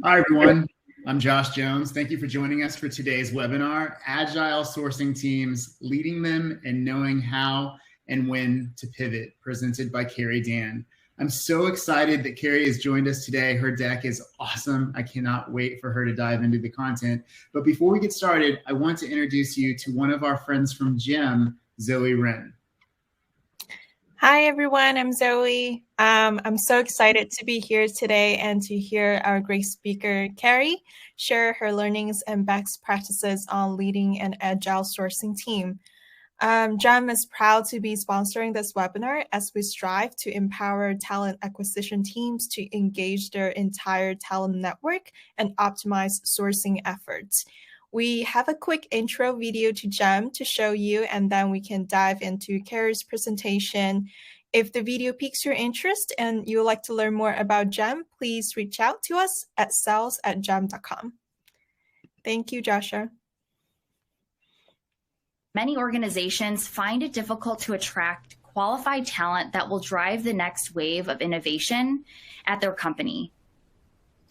Hi, everyone. I'm Josh Jones. Thank you for joining us for today's webinar, Agile Sourcing Teams, Leading Them and Knowing How and When to Pivot, presented by Carrie Dan. I'm so excited that Carrie has joined us today. Her deck is awesome. I cannot wait for her to dive into the content. But before we get started, I want to introduce you to one of our friends from GEM, Zoe Wren. Hi, everyone. I'm Zoe. I'm so excited to be here today and to hear our great speaker, Carrie, share her learnings and best practices on leading an agile sourcing team. GEM is proud to be sponsoring this webinar as we strive to empower talent acquisition teams to engage their entire talent network and optimize sourcing efforts. We have a quick intro video to GEM to show you, and then we can dive into Carrie's presentation. If the video piques your interest and you would like to learn more about GEM, please reach out to us at sales@gem.com. Thank you, Joshua. Many organizations find it difficult to attract qualified talent that will drive the next wave of innovation at their company.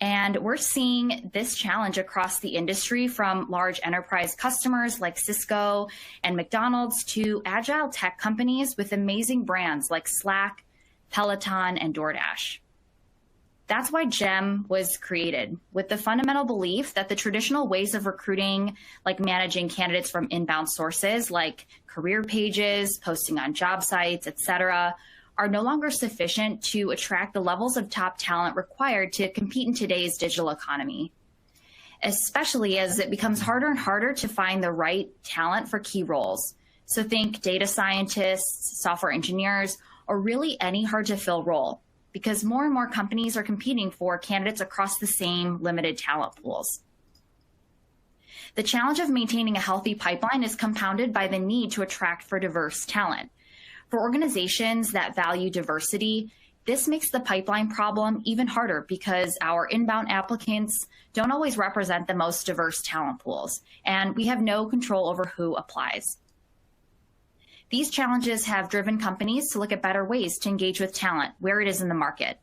And we're seeing this challenge across the industry, from large enterprise customers like Cisco and McDonald's to agile tech companies with amazing brands like Slack, Peloton, and DoorDash. That's why GEM was created, with the fundamental belief that the traditional ways of recruiting, like managing candidates from inbound sources like career pages, posting on job sites, etc., are no longer sufficient to attract the levels of top talent required to compete in today's digital economy, especially as it becomes harder and harder to find the right talent for key roles. So think data scientists, software engineers, or really any hard-to-fill role, because more and more companies are competing for candidates across the same limited talent pools. The challenge of maintaining a healthy pipeline is compounded by the need to attract for diverse talent. For organizations that value diversity, this makes the pipeline problem even harder because our inbound applicants don't always represent the most diverse talent pools, and we have no control over who applies. These challenges have driven companies to look at better ways to engage with talent where it is in the market.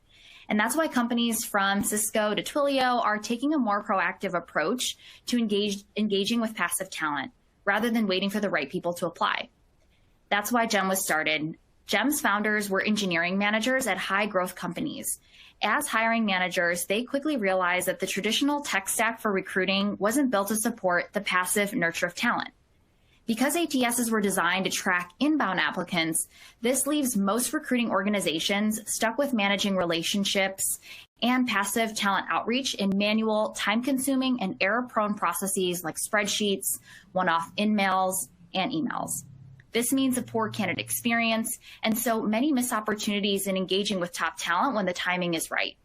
And that's why companies from Cisco to Twilio are taking a more proactive approach to engaging with passive talent rather than waiting for the right people to apply. That's why GEM was started. GEM's founders were engineering managers at high growth companies. As hiring managers, they quickly realized that the traditional tech stack for recruiting wasn't built to support the passive nurture of talent. Because ATSs were designed to track inbound applicants, this leaves most recruiting organizations stuck with managing relationships and passive talent outreach in manual, time-consuming, and error-prone processes like spreadsheets, one-off in-mails, and emails. This means a poor candidate experience, and so many miss opportunities in engaging with top talent when the timing is right.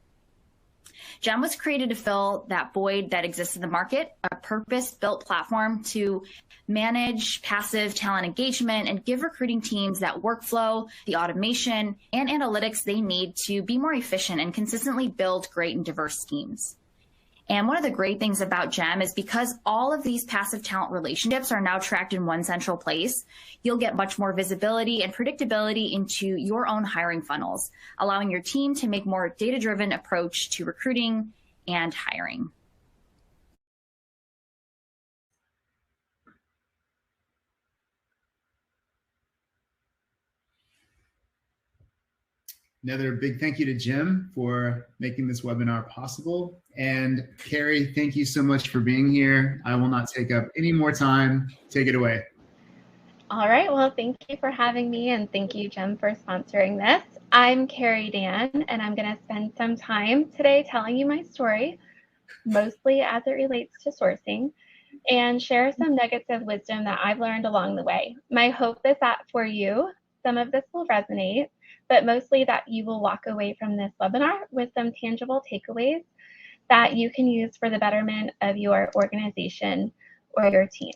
GEM was created to fill that void that exists in the market, a purpose-built platform to manage passive talent engagement and give recruiting teams that workflow, the automation, and analytics they need to be more efficient and consistently build great and diverse teams. And one of the great things about GEM is because all of these passive talent relationships are now tracked in one central place, you'll get much more visibility and predictability into your own hiring funnels, allowing your team to make more data-driven approach to recruiting and hiring. Another big thank you to Jim for making this webinar possible. And Carrie, thank you so much for being here. I will not take up any more time. Take it away. All right, well, thank you for having me, and thank you, Jim, for sponsoring this. I'm Carrie Dan, and I'm going to spend some time today telling you my story, mostly as it relates to sourcing, and share some nuggets of wisdom that I've learned along the way. My hope is that for you, some of this will resonate, but mostly that you will walk away from this webinar with some tangible takeaways that you can use for the betterment of your organization or your team.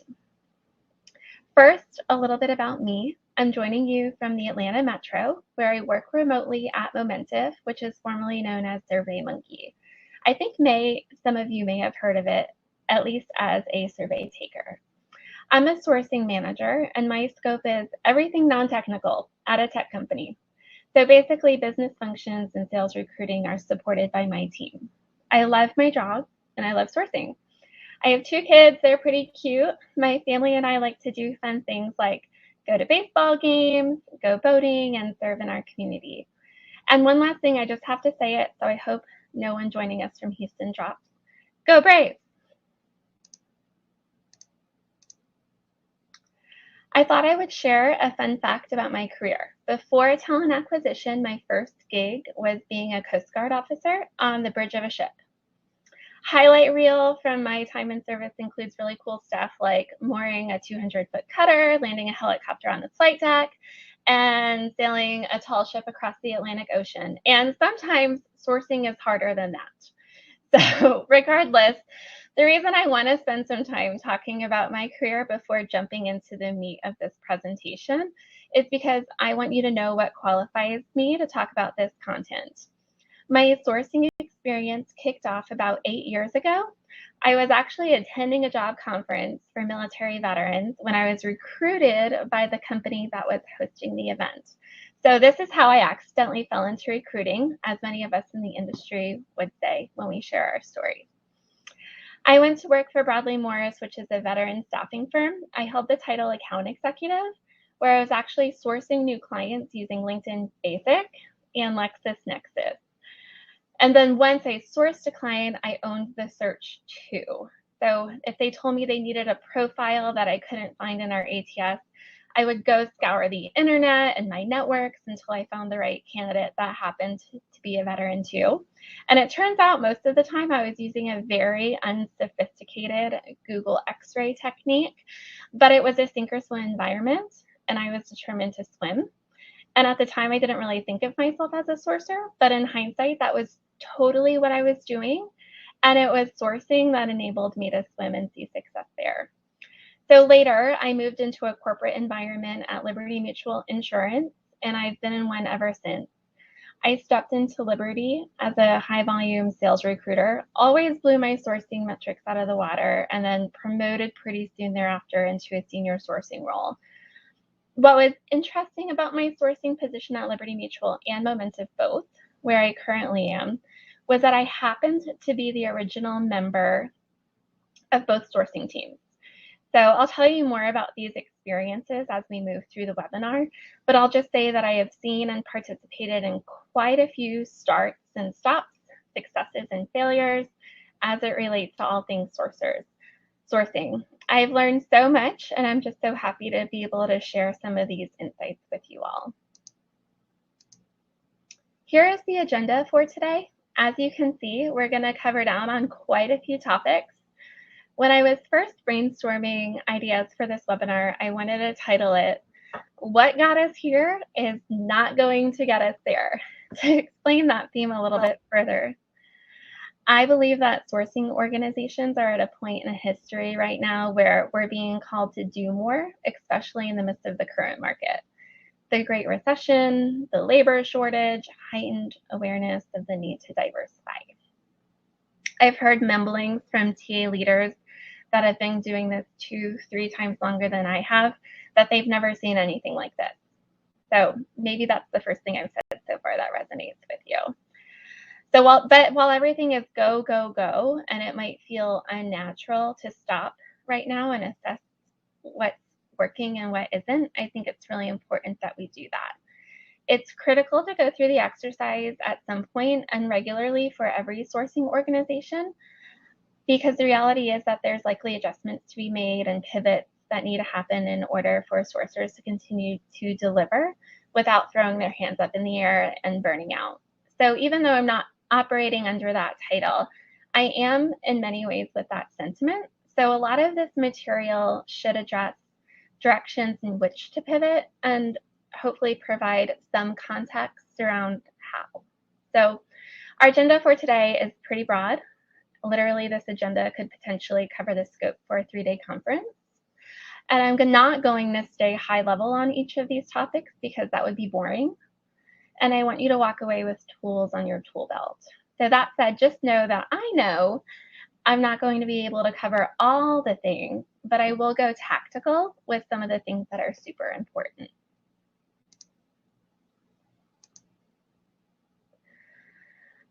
First, a little bit about me. I'm joining you from the Atlanta Metro, where I work remotely at Momentive, which is formerly known as SurveyMonkey. I think some of you may have heard of it, at least as a survey taker. I'm a sourcing manager, and my scope is everything non-technical at a tech company. So basically, business functions and sales recruiting are supported by my team. I love my job, and I love sourcing. I have 2 kids. They're pretty cute. My family and I like to do fun things like go to baseball games, go boating, and serve in our community. And one last thing, I just have to say it, so I hope no one joining us from Houston drops. Go Braves! I thought I would share a fun fact about my career. Before talent acquisition, my first gig was being a Coast Guard officer on the bridge of a ship. Highlight reel from my time in service includes really cool stuff like mooring a 200-foot cutter, landing a helicopter on the flight deck, and sailing a tall ship across the Atlantic Ocean. And sometimes sourcing is harder than that. So regardless, the reason I want to spend some time talking about my career before jumping into the meat of this presentation is because I want you to know what qualifies me to talk about this content. My sourcing experience kicked off about 8 years ago. I was actually attending a job conference for military veterans when I was recruited by the company that was hosting the event. So this is how I accidentally fell into recruiting, as many of us in the industry would say when we share our story. I went to work for Bradley Morris, which is a veteran staffing firm. I held the title account executive, where I was actually sourcing new clients using LinkedIn Basic and LexisNexis. And then once I sourced a client, I owned the search too. So if they told me they needed a profile that I couldn't find in our ATS, I would go scour the internet and my networks until I found the right candidate that happened to be a veteran too. And it turns out most of the time I was using a very unsophisticated Google X-ray technique, but it was a sink or swim environment and I was determined to swim. And at the time, I didn't really think of myself as a sourcer, but in hindsight, that was totally what I was doing. And it was sourcing that enabled me to swim and see success there. So later, I moved into a corporate environment at Liberty Mutual Insurance, and I've been in one ever since. I stepped into Liberty as a high volume sales recruiter, always blew my sourcing metrics out of the water, and then promoted pretty soon thereafter into a senior sourcing role. What was interesting about my sourcing position at Liberty Mutual and Momentive both, where I currently am, was that I happened to be the original member of both sourcing teams. So I'll tell you more about these experiences as we move through the webinar, but I'll just say that I have seen and participated in quite a few starts and stops, successes and failures as it relates to all things sourcing. I've learned so much, and I'm just so happy to be able to share some of these insights with you all. Here is the agenda for today. As you can see, we're going to cover down on quite a few topics. When I was first brainstorming ideas for this webinar, I wanted to title it, "What Got Us Here is Not Going to Get Us There," to explain that theme a little bit further. I believe that sourcing organizations are at a point in history right now where we're being called to do more, especially in the midst of the current market. The Great Recession, the labor shortage, heightened awareness of the need to diversify. I've heard mumblings from TA leaders that have been doing this 2-3 times longer than I have, that they've never seen anything like this. So maybe that's the first thing I've said so far that resonates with you. So while everything is go, go, go, and it might feel unnatural to stop right now and assess what's working and what isn't, I think it's really important that we do that. It's critical to go through the exercise at some point and regularly for every sourcing organization, because the reality is that there's likely adjustments to be made and pivots that need to happen in order for sourcers to continue to deliver without throwing their hands up in the air and burning out. So even though I'm not operating under that title, I am in many ways with that sentiment. So a lot of this material should address directions in which to pivot and hopefully provide some context around how. So our agenda for today is pretty broad. Literally, this agenda could potentially cover the scope for a 3-day conference. And I'm not going to stay high level on each of these topics because that would be boring. And I want you to walk away with tools on your tool belt. So that said, just know that I know I'm not going to be able to cover all the things, but I will go tactical with some of the things that are super important.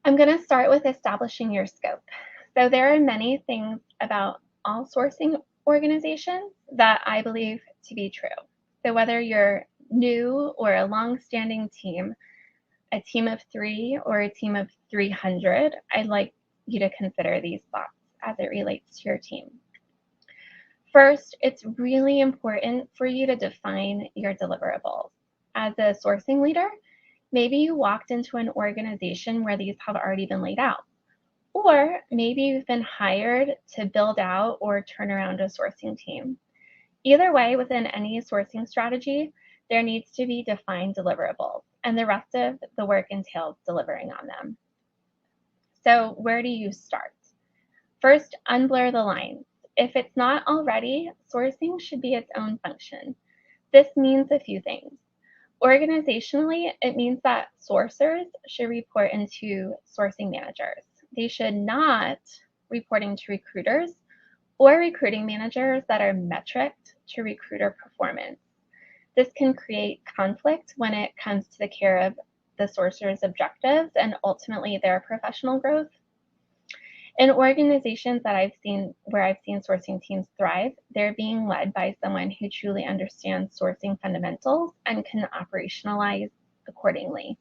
I'm going to start with establishing your scope. So there are many things about all sourcing organizations that I believe to be true. So whether you're new or a long-standing team, a team of 3 or a team of 300, I'd like you to consider these thoughts as it relates to your team. First, it's really important for you to define your deliverables. As a sourcing leader, maybe you walked into an organization where these have already been laid out. Or maybe you've been hired to build out or turn around a sourcing team. Either way, within any sourcing strategy, there needs to be defined deliverables, and the rest of the work entails delivering on them. So where do you start? First, unblur the lines. If it's not already, sourcing should be its own function. This means a few things. Organizationally, it means that sourcers should report into sourcing managers. They should not reporting to recruiters or recruiting managers that are metriced to recruiter performance. This can create conflict when it comes to the care of the sourcer's objectives and ultimately their professional growth. In organizations that I've seen sourcing teams thrive, they're being led by someone who truly understands sourcing fundamentals and can operationalize accordingly.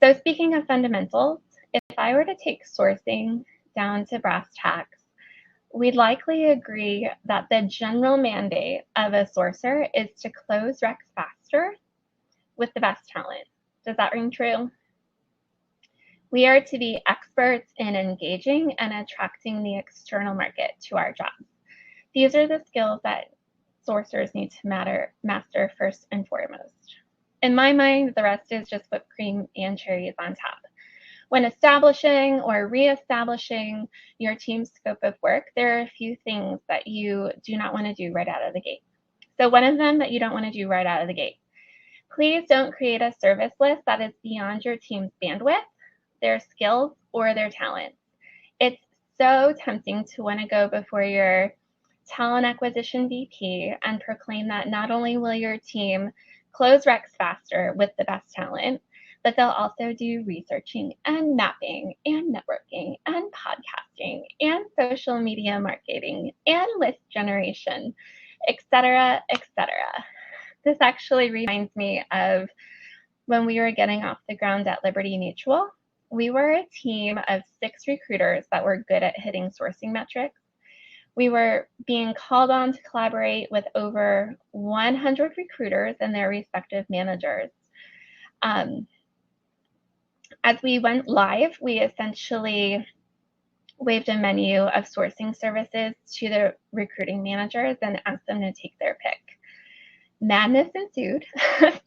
So speaking of fundamentals, if I were to take sourcing down to brass tacks, we'd likely agree that the general mandate of a sourcer is to close recs faster with the best talent. Does that ring true? We are to be experts in engaging and attracting the external market to our jobs. These are the skills that sourcers need to master first and foremost. In my mind, the rest is just whipped cream and cherries on top. When establishing or reestablishing your team's scope of work, there are a few things that you do not want to do right out of the gate. So one of them that you don't want to do right out of the gate, please don't create a service list that is beyond your team's bandwidth, their skills, or their talents. It's so tempting to want to go before your talent acquisition VP and proclaim that not only will your team close recs faster with the best talent, but they'll also do researching and mapping and networking and podcasting and social media marketing and list generation, etc., etc. This actually reminds me of when we were getting off the ground at Liberty Mutual. We were a team of 6 recruiters that were good at hitting sourcing metrics. We were being called on to collaborate with over 100 recruiters and their respective managers. As we went live, we essentially waved a menu of sourcing services to the recruiting managers and asked them to take their pick. Madness ensued.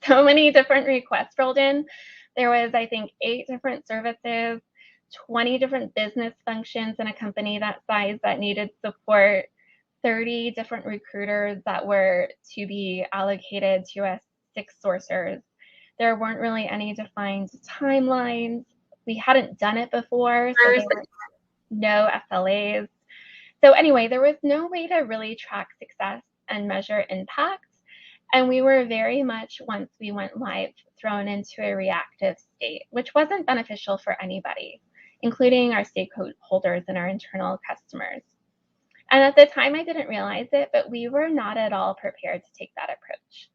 So many different requests rolled in. There was, I think, 8 different services, 20 different business functions in a company that size that needed support, 30 different recruiters that were to be allocated to us 6 sourcers. There weren't really any defined timelines. We hadn't done it before, so there were no SLAs. So anyway, there was no way to really track success and measure impact. And we were very much, once we went live, thrown into a reactive state, which wasn't beneficial for anybody, including our stakeholders and our internal customers. And at the time, I didn't realize it, but we were not at all prepared to take that approach.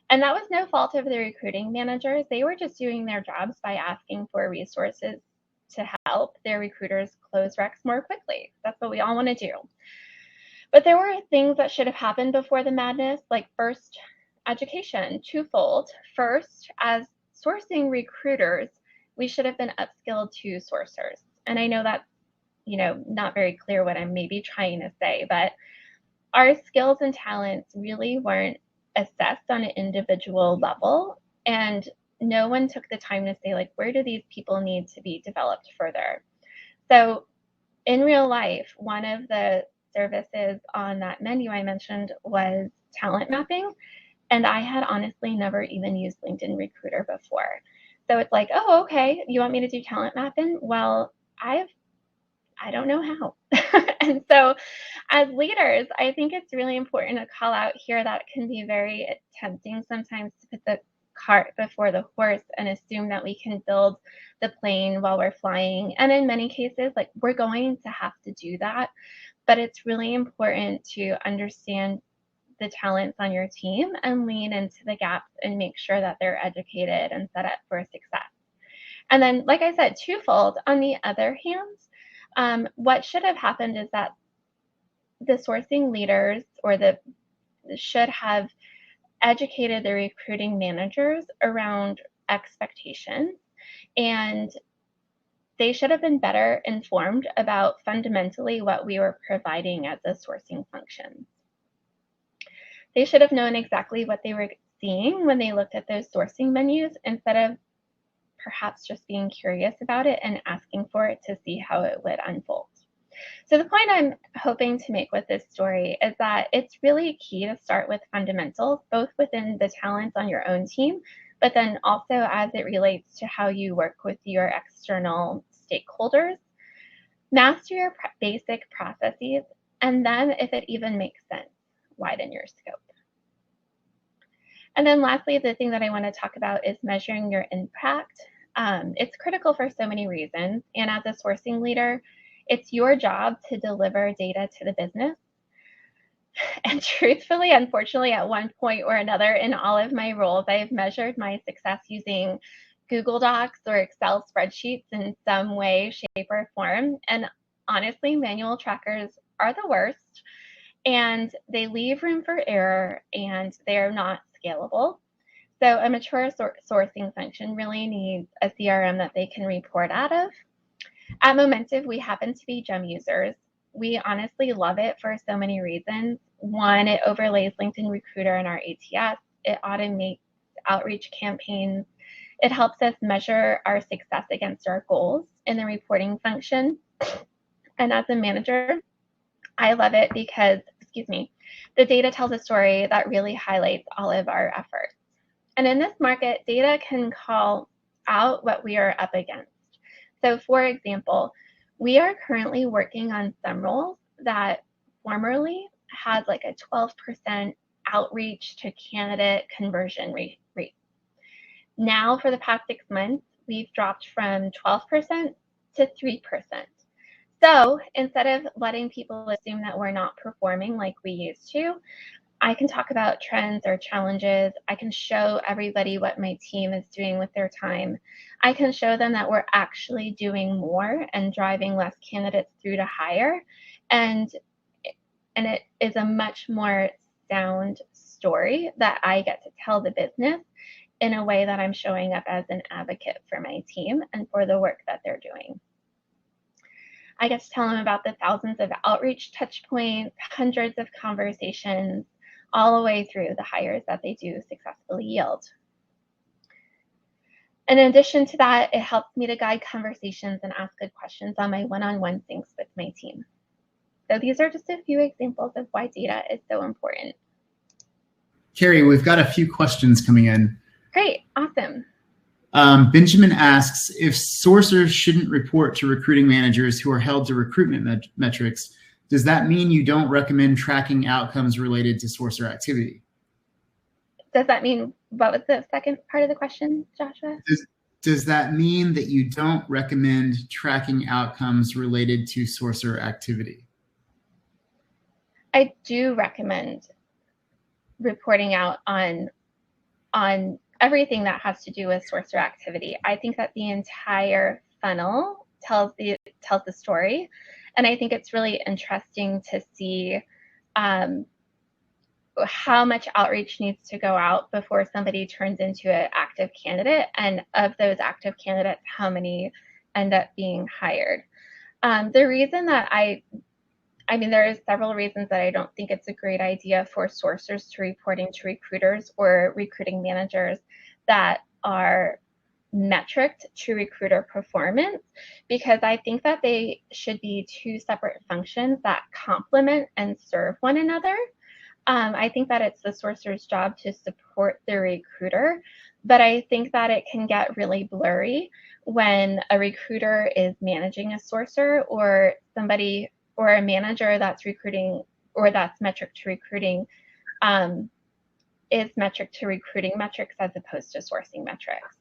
And that was no fault of the recruiting managers. They were just doing their jobs by asking for resources to help their recruiters close recs more quickly. That's what we all want to do. But there were things that should have happened before the madness, like first, education, twofold. First, as sourcing recruiters, we should have been upskilled to sourcers. And I know that's, not very clear what I'm maybe trying to say, but our skills and talents really weren't assessed on an individual level. And no one took the time to say, like, where do these people need to be developed further? So in real life, one of the services on that menu I mentioned was talent mapping. And I had honestly never even used LinkedIn Recruiter before. So it's like, oh, okay, you want me to do talent mapping? Well, I don't know how. And so as leaders, I think it's really important to call out here that it can be very tempting sometimes to put the cart before the horse and assume that we can build the plane while we're flying. And in many cases, like, we're going to have to do that, but it's really important to understand the talents on your team and lean into the gaps and make sure that they're educated and set up for success. And then, like I said, twofold. On the other hand, what should have happened is that the sourcing leaders should have educated the recruiting managers around expectations, and they should have been better informed about fundamentally what we were providing as a sourcing function. They should have known exactly what they were seeing when they looked at those sourcing menus, instead of perhaps just being curious about it and asking for it to see how it would unfold. So the point I'm hoping to make with this story is that it's really key to start with fundamentals, both within the talents on your own team, but then also as it relates to how you work with your external stakeholders. Master your basic processes, and then, if it even makes sense, widen your scope. And then lastly, the thing that I want to talk about is measuring your impact. It's critical for so many reasons, and as a sourcing leader, it's your job to deliver data to the business. And truthfully, unfortunately, at one point or another in all of my roles, I've measured my success using Google Docs or Excel spreadsheets in some way, shape, or form. And honestly, manual trackers are the worst, and they leave room for error, and they're not scalable. So a mature sourcing function really needs a CRM that they can report out of. At Momentive, we happen to be GEM users. We honestly love it for so many reasons. One, it overlays LinkedIn Recruiter in our ATS. It automates outreach campaigns. It helps us measure our success against our goals in the reporting function. And as a manager, I love it because, the data tells a story that really highlights all of our efforts. And in this market, data can call out what we are up against. So for example, we are currently working on some roles that formerly had like a 12% outreach to candidate conversion rate. Now, for the past 6 months, we've dropped from 12% to 3%. So instead of letting people assume that we're not performing like we used to, I can talk about trends or challenges. I can show everybody what my team is doing with their time. I can show them that we're actually doing more and driving less candidates through to hire. And it is a much more sound story that I get to tell the business in a way that I'm showing up as an advocate for my team and for the work that they're doing. I get to tell them about the thousands of outreach touch points, hundreds of conversations, all the way through the hires that they do successfully yield. In addition to that, it helps me to guide conversations and ask good questions on my one-on-one things with my team. So these are just a few examples of why data is so important. Carrie, we've got a few questions coming in. Great, awesome. Benjamin asks, if sourcers shouldn't report to recruiting managers who are held to recruitment metrics, does that mean you don't recommend tracking outcomes related to sourcer activity? Does that mean, what was the second part of the question, Joshua? Does that mean that you don't recommend tracking outcomes related to sourcer activity? I do recommend reporting out on everything that has to do with sourcer activity. I think that the entire funnel tells the story, and I think it's really interesting to see how much outreach needs to go out before somebody turns into an active candidate, and of those active candidates, how many end up being hired. The reason that there are several reasons that I don't think it's a great idea for sourcers to reporting to recruiters or recruiting managers that are metriced to recruiter performance, because I think that they should be two separate functions that complement and serve one another. I think that it's the sourcer's job to support the recruiter, but I think that it can get really blurry when a recruiter is managing a sourcer, or somebody or a manager that's recruiting or that's metric to recruiting is metric to recruiting metrics as opposed to sourcing metrics.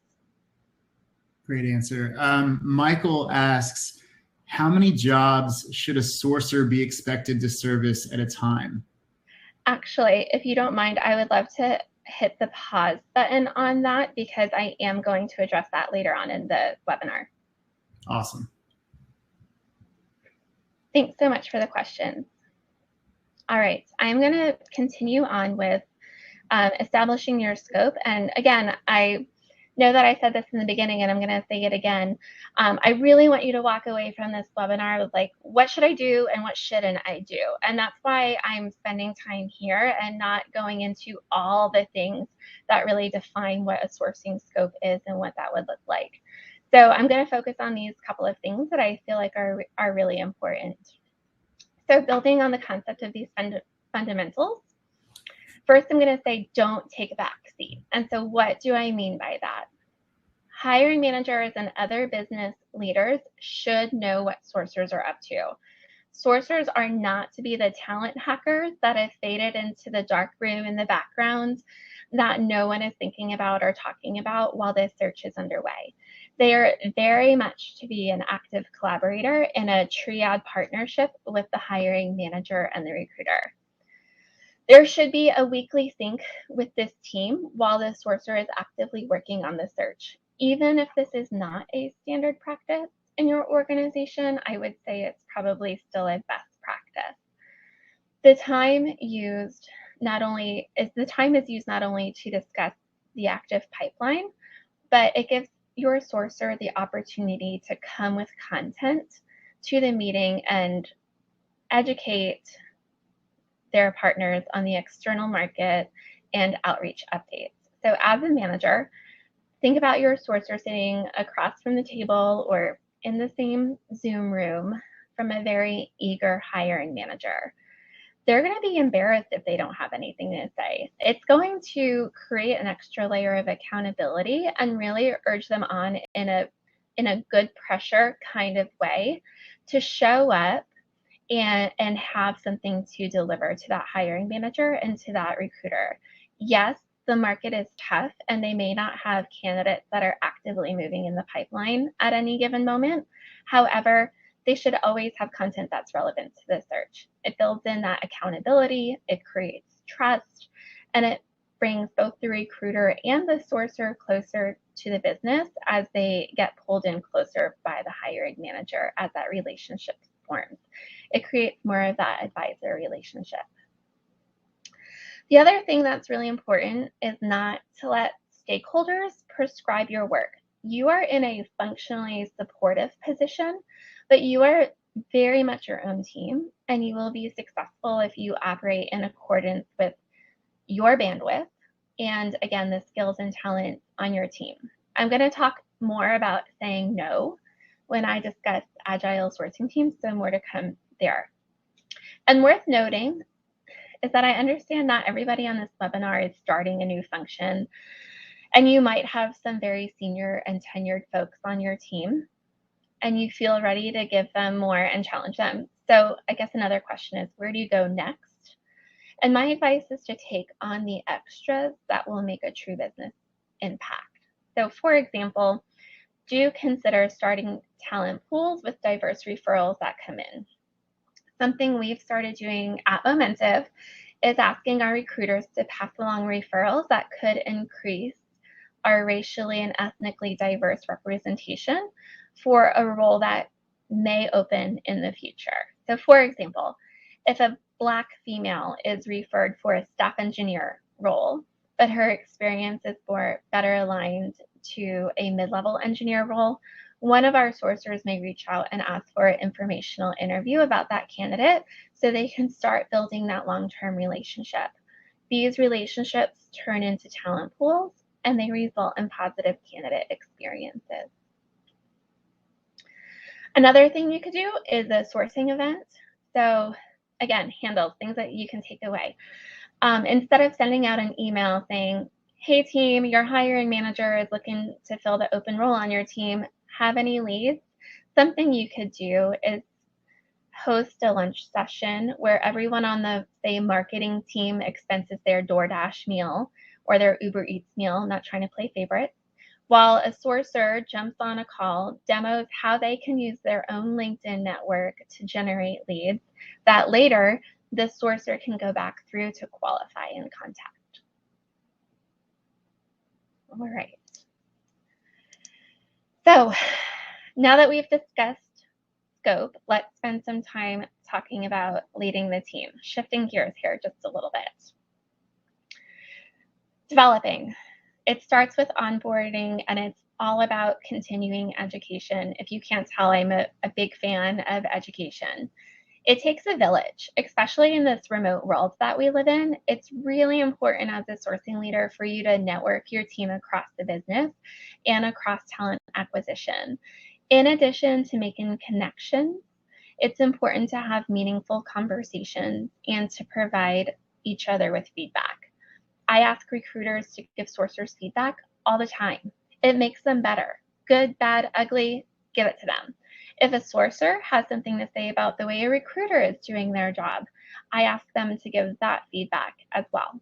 Great answer. Michael asks, how many jobs should a sourcer be expected to service at a time? Actually, if you don't mind, I would love to hit the pause button on that because I am going to address that later on in the webinar. Awesome. Thanks so much for the questions. All right, I'm going to continue on with establishing your scope. And again, I know that I said this in the beginning and I'm going to say it again. I really want you to walk away from this webinar with like, what should I do and what shouldn't I do? And that's why I'm spending time here and not going into all the things that really define what a sourcing scope is and what that would look like. So I'm going to focus on these couple of things that I feel like are really important. So building on the concept of these fundamentals, first, I'm going to say don't take a back seat. And so what do I mean by that? Hiring managers and other business leaders should know what sourcers are up to. Sourcers are not to be the talent hackers that have faded into the dark room in the background that no one is thinking about or talking about while this search is underway. They are very much to be an active collaborator in a triad partnership with the hiring manager and the recruiter. There should be a weekly sync with this team while the sourcer is actively working on the search. Even if this is not a standard practice in your organization, I would say it's probably still a best practice. The time is used not only to discuss the active pipeline, but it gives your sourcer the opportunity to come with content to the meeting and educate their partners on the external market and outreach updates. So as a manager, think about your sourcer sitting across from the table or in the same Zoom room from a very eager hiring manager. They're going to be embarrassed if they don't have anything to say. It's going to create an extra layer of accountability and really urge them on in a good pressure kind of way to show up and have something to deliver to that hiring manager and to that recruiter. Yes, the market is tough and they may not have candidates that are actively moving in the pipeline at any given moment. However, they should always have content that's relevant to the search. It builds in that accountability, it creates trust, and it brings both the recruiter and the sourcer closer to the business as they get pulled in closer by the hiring manager as that relationship forms. It creates more of that advisor relationship. The other thing that's really important is not to let stakeholders prescribe your work. You are in a functionally supportive position, but you are very much your own team, and you will be successful if you operate in accordance with your bandwidth and, again, the skills and talent on your team. I'm going to talk more about saying no when I discuss Agile sourcing teams, so more to come there. And worth noting is that I understand not everybody on this webinar is starting a new function, and you might have some very senior and tenured folks on your team, and you feel ready to give them more and challenge them. So I guess another question is, where do you go next? And my advice is to take on the extras that will make a true business impact. So for example, do consider starting talent pools with diverse referrals that come in. Something we've started doing at Momentive is asking our recruiters to pass along referrals that could increase our racially and ethnically diverse representation for a role that may open in the future. So for example, if a Black female is referred for a staff engineer role, but her experience is better aligned to a mid-level engineer role, one of our sourcers may reach out and ask for an informational interview about that candidate so they can start building that long-term relationship. These relationships turn into talent pools and they result in positive candidate experiences. Another thing you could do is a sourcing event. So again, handles, things that you can take away. Instead of sending out an email saying, hey team, your hiring manager is looking to fill the open role on your team, have any leads? Something you could do is host a lunch session where everyone on the, say, marketing team expenses their DoorDash meal or their Uber Eats meal, not trying to play favorites, while a sourcer jumps on a call, demos how they can use their own LinkedIn network to generate leads that later the sourcer can go back through to qualify and contact. All right. So now that we've discussed scope, let's spend some time talking about leading the team, shifting gears here just a little bit. Developing. It starts with onboarding, and it's all about continuing education. If you can't tell, I'm a big fan of education. It takes a village, especially in this remote world that we live in. It's really important as a sourcing leader for you to network your team across the business and across talent acquisition. In addition to making connections, it's important to have meaningful conversations and to provide each other with feedback. I ask recruiters to give sourcers feedback all the time. It makes them better. Good, bad, ugly, give it to them. If a sourcer has something to say about the way a recruiter is doing their job, I ask them to give that feedback as well.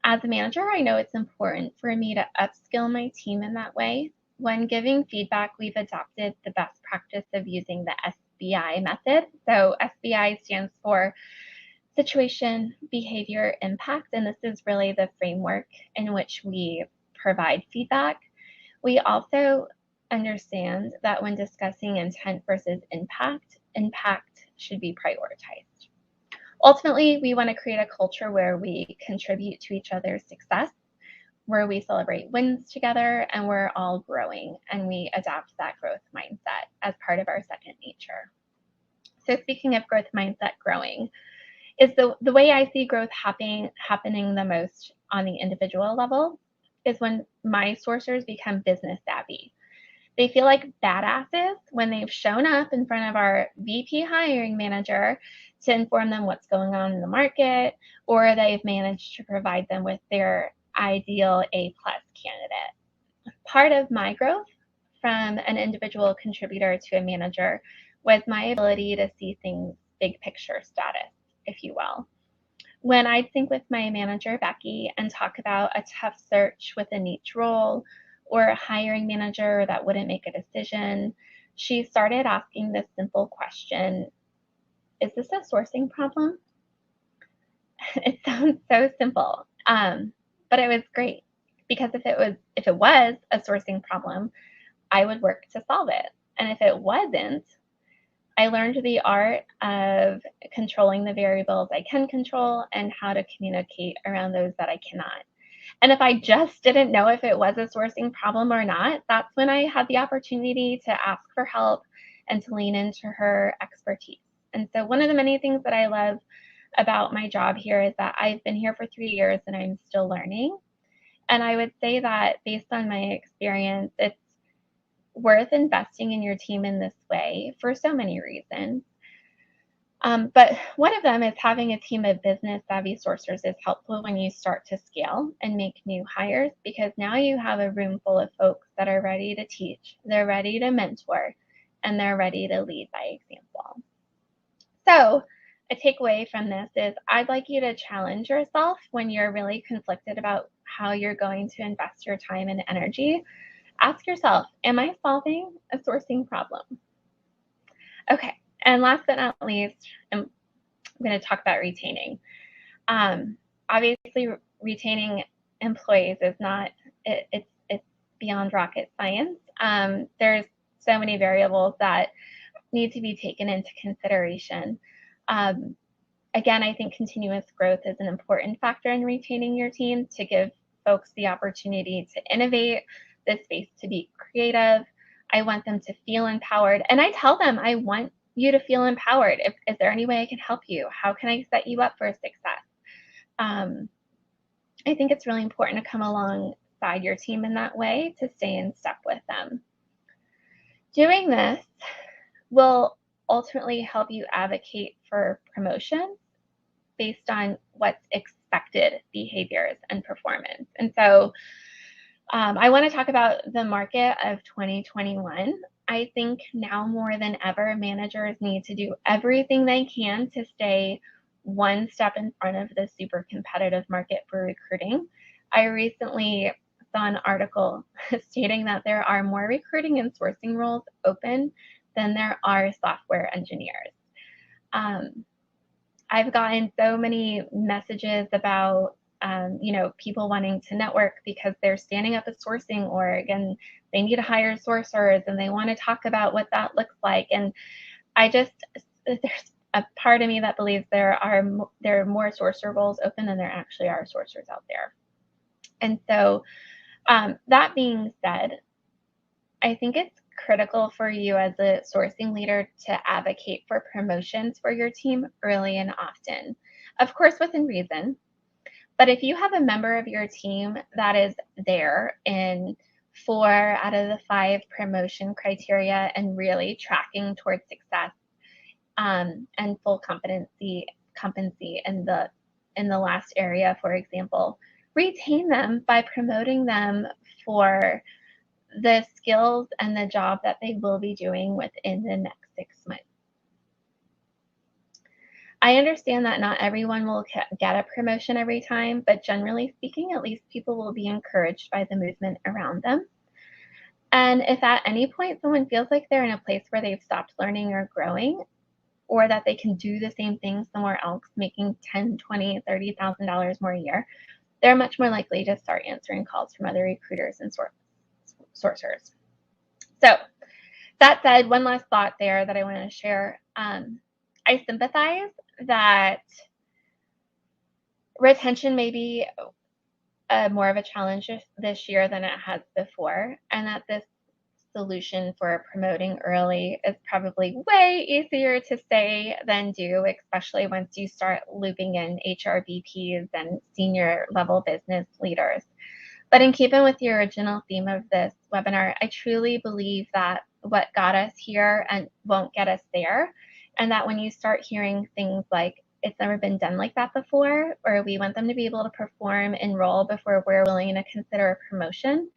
As a manager, I know it's important for me to upskill my team in that way. When giving feedback, we've adopted the best practice of using the SBI method. So SBI stands for Situation, Behavior, Impact, and this is really the framework in which we provide feedback. We also understand that when discussing intent versus impact, impact should be prioritized. Ultimately, we want to create a culture where we contribute to each other's success, where we celebrate wins together, and we're all growing, and we adopt that growth mindset as part of our second nature. So speaking of growth mindset growing, is the way I see growth happening the most on the individual level is when my sourcers become business savvy. They feel like badasses when they've shown up in front of our VP hiring manager to inform them what's going on in the market, or they've managed to provide them with their ideal A+ candidate. Part of my growth from an individual contributor to a manager was my ability to see things big picture status, if you will. When I'd sync with my manager, Becky, and talk about a tough search with a niche role or a hiring manager that wouldn't make a decision, she started asking this simple question: is this a sourcing problem? It sounds so simple, but it was great, because if it was a sourcing problem, I would work to solve it. And if it wasn't, I learned the art of controlling the variables I can control and how to communicate around those that I cannot. And if I just didn't know if it was a sourcing problem or not, that's when I had the opportunity to ask for help and to lean into her expertise. And so one of the many things that I love about my job here is that I've been here for 3 years and I'm still learning. And I would say that based on my experience, it's worth investing in your team in this way for so many reasons. But one of them is having a team of business savvy sourcers is helpful when you start to scale and make new hires, because now you have a room full of folks that are ready to teach, they're ready to mentor, and they're ready to lead by example. So a takeaway from this is I'd like you to challenge yourself when you're really conflicted about how you're going to invest your time and energy. Ask yourself, am I solving a sourcing problem? Okay, and last but not least, I'm going to talk about retaining. Obviously, retaining employees is not, it's beyond rocket science. There's so many variables that need to be taken into consideration. Again, I think continuous growth is an important factor in retaining your team, to give folks the opportunity to innovate, the space to be creative. I want them to feel empowered. And I tell them, I want you to feel empowered. Is there any way I can help you? How can I set you up for success? I think it's really important to come alongside your team in that way, to stay in step with them. Doing this will ultimately help you advocate for promotions based on what's expected behaviors and performance. And so I want to talk about the market of 2021. I think now more than ever, managers need to do everything they can to stay one step in front of the super competitive market for recruiting. I recently saw an article stating that there are more recruiting and sourcing roles open than there are software engineers. I've gotten so many messages about people wanting to network because they're standing up a sourcing org and they need to hire sourcers and they want to talk about what that looks like. And there's a part of me that believes there are more sourcer roles open than there actually are sourcers out there. And so that being said, I think it's critical for you as a sourcing leader to advocate for promotions for your team early and often. Of course, within reason. But if you have a member of your team that is there in 4 out of the 5 promotion criteria and really tracking towards success and full competency in the last area, for example, retain them by promoting them for the skills and the job that they will be doing within the next 6 months. I understand that not everyone will get a promotion every time, but generally speaking, at least people will be encouraged by the movement around them. And if at any point someone feels like they're in a place where they've stopped learning or growing, or that they can do the same thing somewhere else, making $10,000, $20,000, $30,000 more a year, they're much more likely to start answering calls from other recruiters and sourcers. So that said, one last thought there that I want to share. I sympathize that retention may be more of a challenge this year than it has before, and that this solution for promoting early is probably way easier to say than do, especially once you start looping in HRBPs and senior level business leaders. But in keeping with the original theme of this webinar, I truly believe that what got us here and won't get us there, and that when you start hearing things like, it's never been done like that before, or we want them to be able to perform and roll before we're willing to consider a promotion,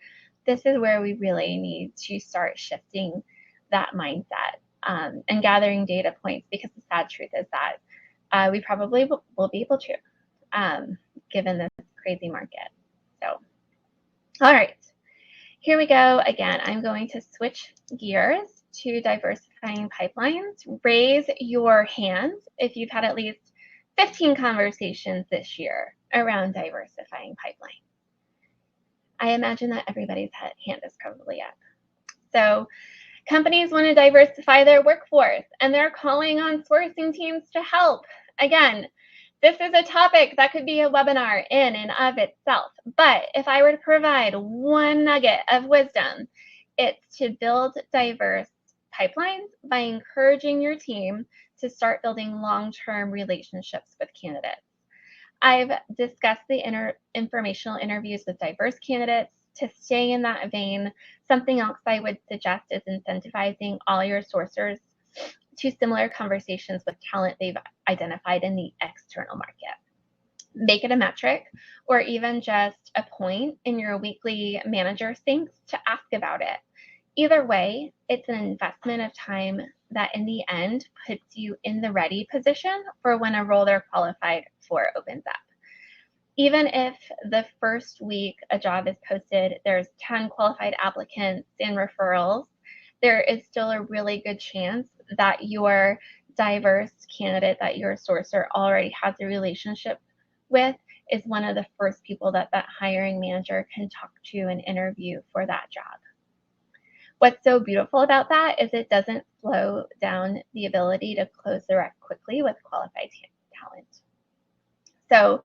this is where we really need to start shifting that mindset and gathering data points, because the sad truth is that we probably will be able to, given this crazy market. So, all right, here we go again. I'm going to switch gears to diversifying pipelines. Raise your hand if you've had at least 15 conversations this year around diversifying pipelines. I imagine that everybody's hand is probably up. So companies want to diversify their workforce and they're calling on sourcing teams to help. Again, this is a topic that could be a webinar in and of itself. But if I were to provide one nugget of wisdom, it's to build diverse pipelines by encouraging your team to start building long-term relationships with candidates. I've discussed the informational interviews with diverse candidates. To stay in that vein, something else I would suggest is incentivizing all your sourcers to similar conversations with talent they've identified in the external market. Make it a metric, or even just a point in your weekly manager syncs to ask about it. Either way, it's an investment of time that in the end puts you in the ready position for when a role they're qualified for opens up. Even if the first week a job is posted, there's 10 qualified applicants and referrals, there is still a really good chance that your diverse candidate that your sourcer already has a relationship with is one of the first people that that hiring manager can talk to and interview for that job. What's so beautiful about that is it doesn't slow down the ability to close the rec quickly with qualified talent. So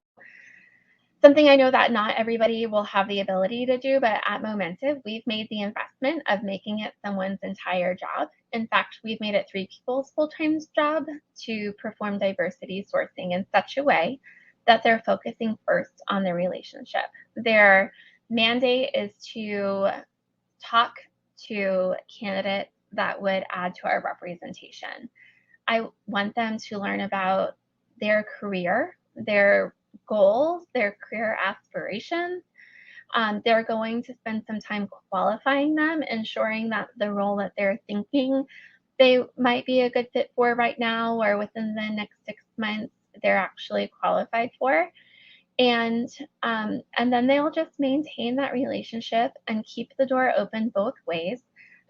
something I know that not everybody will have the ability to do, but at Momentive, we've made the investment of making it someone's entire job. In fact, we've made it 3 people's full-time job to perform diversity sourcing in such a way that they're focusing first on the relationship. Their mandate is to talk to candidates that would add to our representation. I want them to learn about their career, their goals, their career aspirations. They're going to spend some time qualifying them, ensuring that the role that they're thinking they might be a good fit for right now or within the next 6 months, they're actually qualified for. And then they'll just maintain that relationship and keep the door open both ways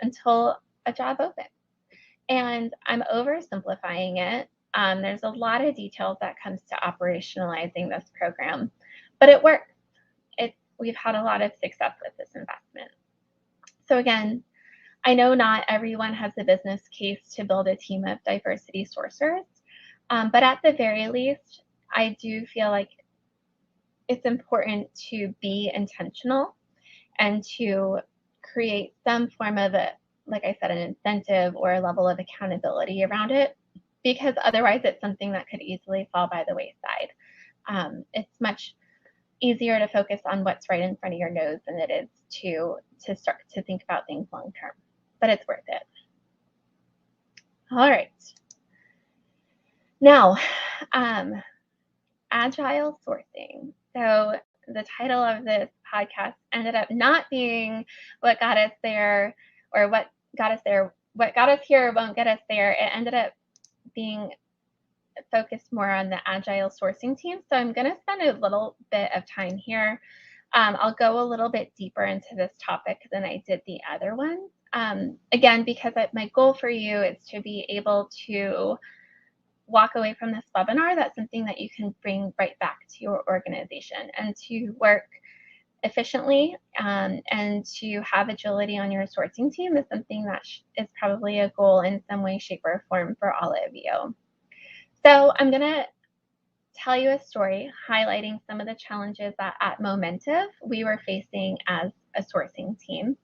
until a job opens. And I'm oversimplifying it. There's a lot of details that comes to operationalizing this program, but it works. We've had a lot of success with this investment. So again, I know not everyone has a business case to build a team of diversity sourcers, but at the very least, I do feel like it's important to be intentional and to create some form of like I said, an incentive or a level of accountability around it, because otherwise it's something that could easily fall by the wayside. It's much easier to focus on what's right in front of your nose than it is to start to think about things long term, but it's worth it. All right. Now, Agile Sourcing. So the title of this podcast ended up not being what got us there, or what got us here won't get us there. It ended up being focused more on the Agile Sourcing team. So I'm going to spend a little bit of time here. I'll go a little bit deeper into this topic than I did the other ones. Again, because my goal for you is to be able to walk away from this webinar, that's something that you can bring right back to your organization, and to work efficiently and to have agility on your sourcing team is something that is probably a goal in some way, shape, or form for all of you. So I'm going to tell you a story highlighting some of the challenges that at Momentive we were facing as a sourcing team.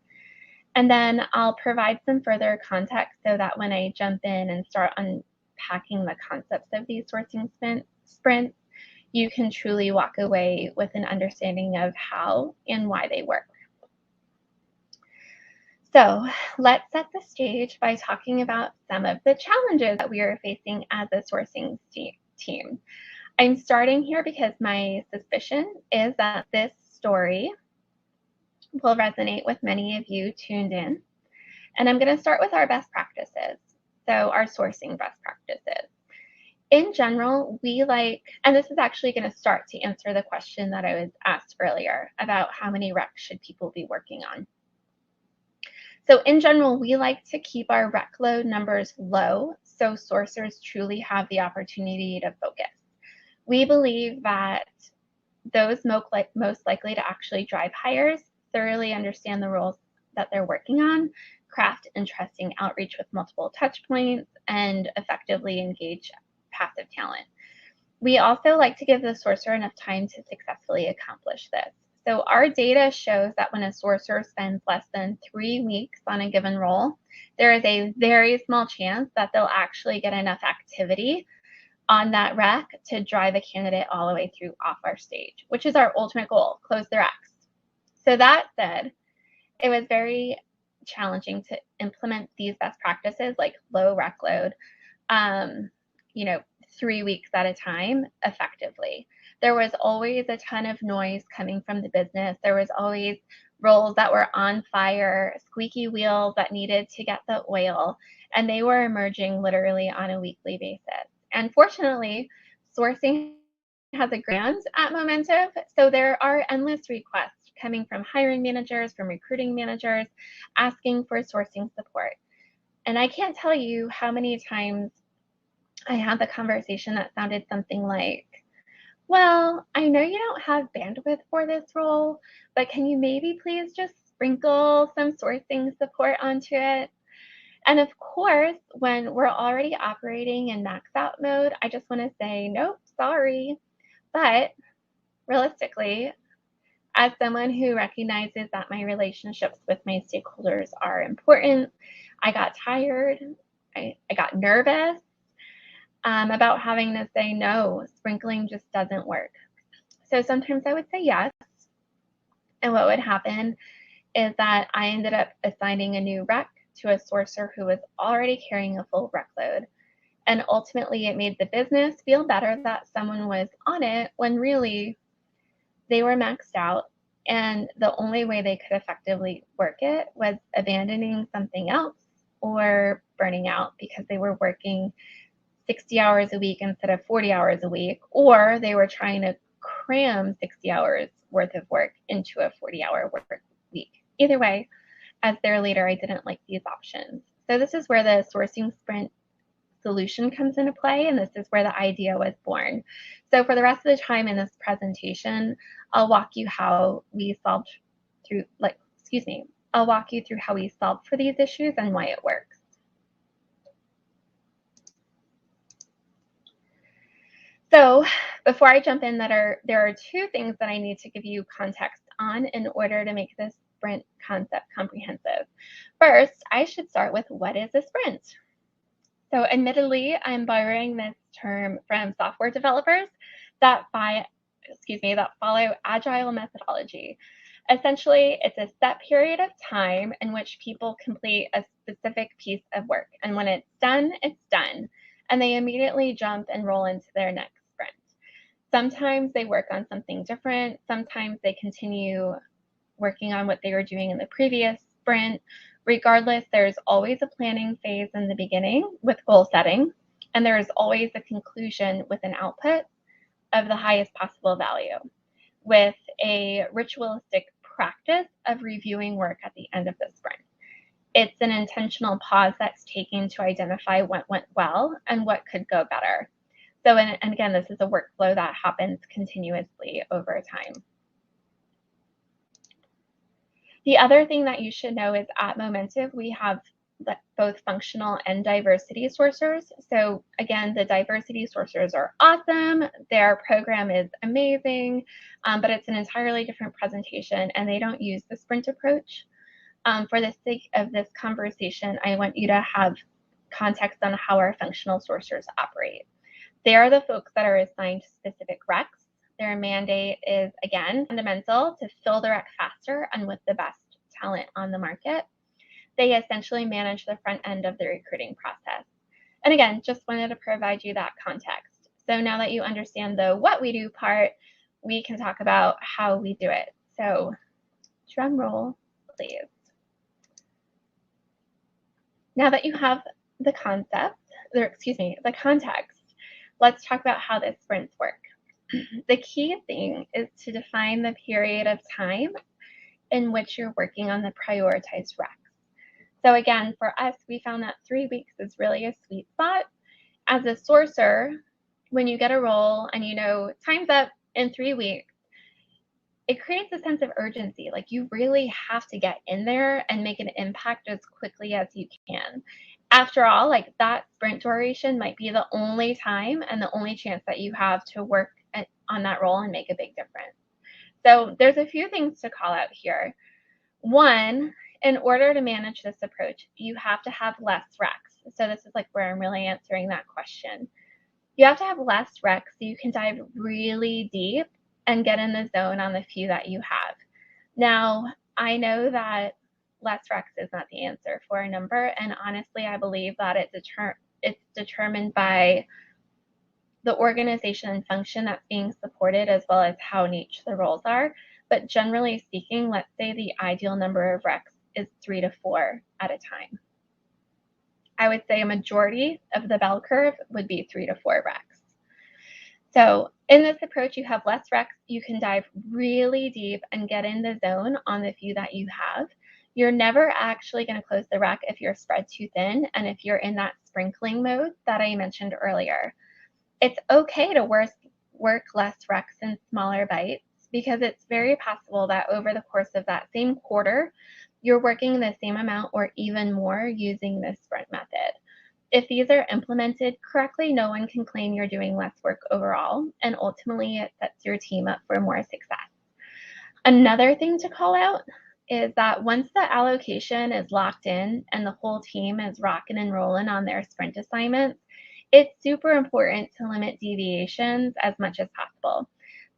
And then I'll provide some further context so that when I jump in and start unpacking the concepts of these sourcing sprints, you can truly walk away with an understanding of how and why they work. So let's set the stage by talking about some of the challenges that we are facing as a sourcing team. I'm starting here because my suspicion is that this story will resonate with many of you tuned in. And I'm going to start with our best practices. So our sourcing best practices. In general, and this is actually going to start to answer the question that I was asked earlier about how many recs should people be working on. So in general, we like to keep our rec load numbers low so sourcers truly have the opportunity to focus. We believe that those most likely to actually drive hires thoroughly understand the roles that they're working on, craft interesting outreach with multiple touch points, and effectively engage passive talent. We also like to give the sourcer enough time to successfully accomplish this. So our data shows that when a sourcer spends less than 3 weeks on a given role, there is a very small chance that they'll actually get enough activity on that rec to drive a candidate all the way through offer stage, which is our ultimate goal, close the recs. So that said, it was very challenging to implement these best practices like low rec load, 3 weeks at a time effectively. There was always a ton of noise coming from the business. There was always roles that were on fire, squeaky wheels that needed to get the oil, and they were emerging literally on a weekly basis. And fortunately, sourcing has a grant at Momentive, so there are endless requests coming from hiring managers, from recruiting managers, asking for sourcing support. And I can't tell you how many times I had the conversation that sounded something like, well, I know you don't have bandwidth for this role, but can you maybe please just sprinkle some sourcing support onto it? And of course, when we're already operating in max out mode, I just want to say, nope, sorry. But realistically, as someone who recognizes that my relationships with my stakeholders are important, I got tired, I got nervous about having to say no, sprinkling just doesn't work. So sometimes I would say yes. And what would happen is that I ended up assigning a new rec to a sourcer who was already carrying a full rec load. And ultimately, it made the business feel better that someone was on it when really they were maxed out. And the only way they could effectively work it was abandoning something else or burning out because they were working 60 hours a week instead of 40 hours a week, or they were trying to cram 60 hours worth of work into a 40-hour work week. Either way, as their leader, I didn't like these options. So this is where the sourcing sprint solution comes into play, and this is where the idea was born. So for the rest of the time in this presentation, I'll walk you how we solved through, I'll walk you through how we solved for these issues and why it works. So before I jump in, there are two things that I need to give you context on in order to make this sprint concept comprehensive. First, I should start with what is a sprint? So admittedly, I'm borrowing this term from software developers that follow Agile methodology. Essentially, it's a set period of time in which people complete a specific piece of work. And when it's done, it's done. And they immediately jump and roll into their next sprint. Sometimes they work on something different. Sometimes they continue working on what they were doing in the previous sprint. Regardless, there's always a planning phase in the beginning with goal setting, and there is always a conclusion with an output of the highest possible value, with a ritualistic practice of reviewing work at the end of the sprint. It's an intentional pause that's taken to identify what went well and what could go better. So, and again, this is a workflow that happens continuously over time. The other thing that you should know is at Momentive, we have both functional and diversity sourcers. So again, the diversity sourcers are awesome. Their program is amazing, but it's an entirely different presentation and they don't use the sprint approach. For the sake of this conversation, I want you to have context on how our functional sourcers operate. They are the folks that are assigned specific recs. Their mandate is, again, fundamental to fill the rec faster and with the best talent on the market. They essentially manage the front end of the recruiting process. And again, just wanted to provide you that context. So now that you understand the what we do part, we can talk about how we do it. So drum roll, please. Now that you have the context, let's talk about how the sprints work. The key thing is to define the period of time in which you're working on the prioritized recs. So again, for us, we found that 3 weeks is really a sweet spot. As a sourcer, when you get a role and you know time's up in 3 weeks, it creates a sense of urgency. Like you really have to get in there and make an impact as quickly as you can. After all, like that sprint duration might be the only time and the only chance that you have to work on that role and make a big difference. So there's a few things to call out here. One, in order to manage this approach, you have to have less recs. So this is like where I'm really answering that question. You have to have less recs so you can dive really deep and get in the zone on the few that you have. Now, I know that less recs is not the answer for a number, and honestly, I believe that it's determined by the organization and function that's being supported as well as how niche the roles are. But generally speaking, let's say the ideal number of recs is 3 to 4 at a time. I would say a majority of the bell curve would be 3 to 4 recs. So in this approach, you have less recs. You can dive really deep and get in the zone on the few that you have. You're never actually going to close the rec if you're spread too thin and if you're in that sprinkling mode that I mentioned earlier. It's okay to work less recs in smaller bites because it's very possible that over the course of that same quarter, you're working the same amount or even more using this sprint method. If these are implemented correctly, no one can claim you're doing less work overall, and ultimately it sets your team up for more success. Another thing to call out is that once the allocation is locked in and the whole team is rocking and rolling on their sprint assignments, it's super important to limit deviations as much as possible.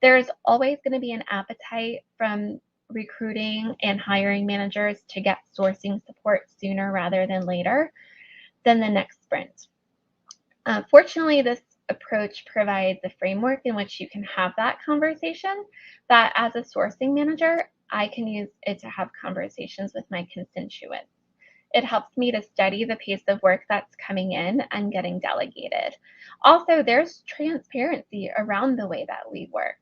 There's always going to be an appetite from recruiting and hiring managers to get sourcing support sooner rather than later than the next sprint. Fortunately, this approach provides a framework in which you can have that conversation that as a sourcing manager, I can use it to have conversations with my constituents. It helps me to study the pace of work that's coming in and getting delegated. Also, there's transparency around the way that we work.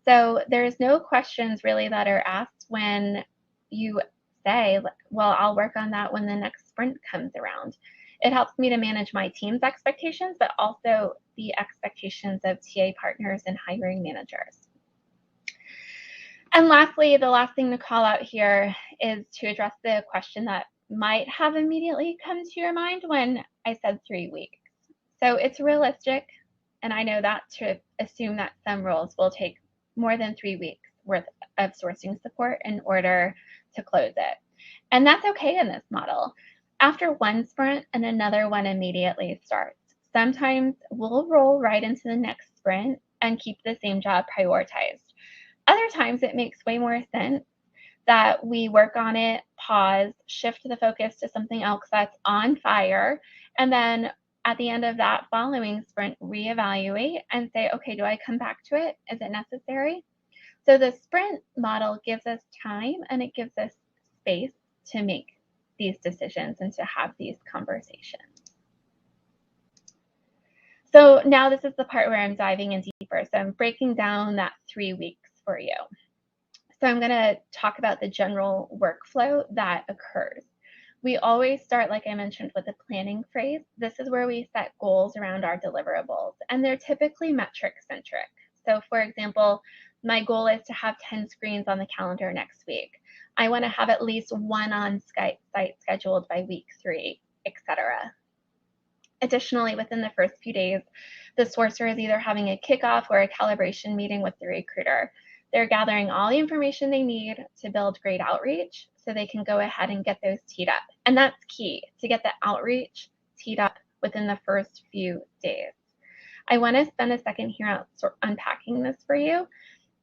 So there's no questions really that are asked when you say, well, I'll work on that when the next sprint comes around. It helps me to manage my team's expectations, but also the expectations of TA partners and hiring managers. And lastly, the last thing to call out here is to address the question that might have immediately come to your mind when I said 3 weeks. So it's realistic, and I know that to assume that some roles will take more than 3 weeks worth of sourcing support in order to close it. And that's okay in this model. After one sprint and another one immediately starts. Sometimes we'll roll right into the next sprint and keep the same job prioritized. Other times it makes way more sense that we work on it, pause, shift the focus to something else that's on fire, and then at the end of that following sprint, reevaluate and say, okay, do I come back to it? Is it necessary? So the sprint model gives us time and it gives us space to make these decisions and to have these conversations. So now this is the part where I'm diving in deeper. So I'm breaking down that 3 weeks for you. So I'm going to talk about the general workflow that occurs. We always start, like I mentioned, with the planning phase. This is where we set goals around our deliverables, and they're typically metric-centric. So for example, my goal is to have 10 screens on the calendar next week. I want to have at least one on-site scheduled by week 3, etc. Additionally, within the first few days, the sourcer is either having a kickoff or a calibration meeting with the recruiter. They're gathering all the information they need to build great outreach so they can go ahead and get those teed up. And that's key, to get the outreach teed up within the first few days. I want to spend a second here unpacking this for you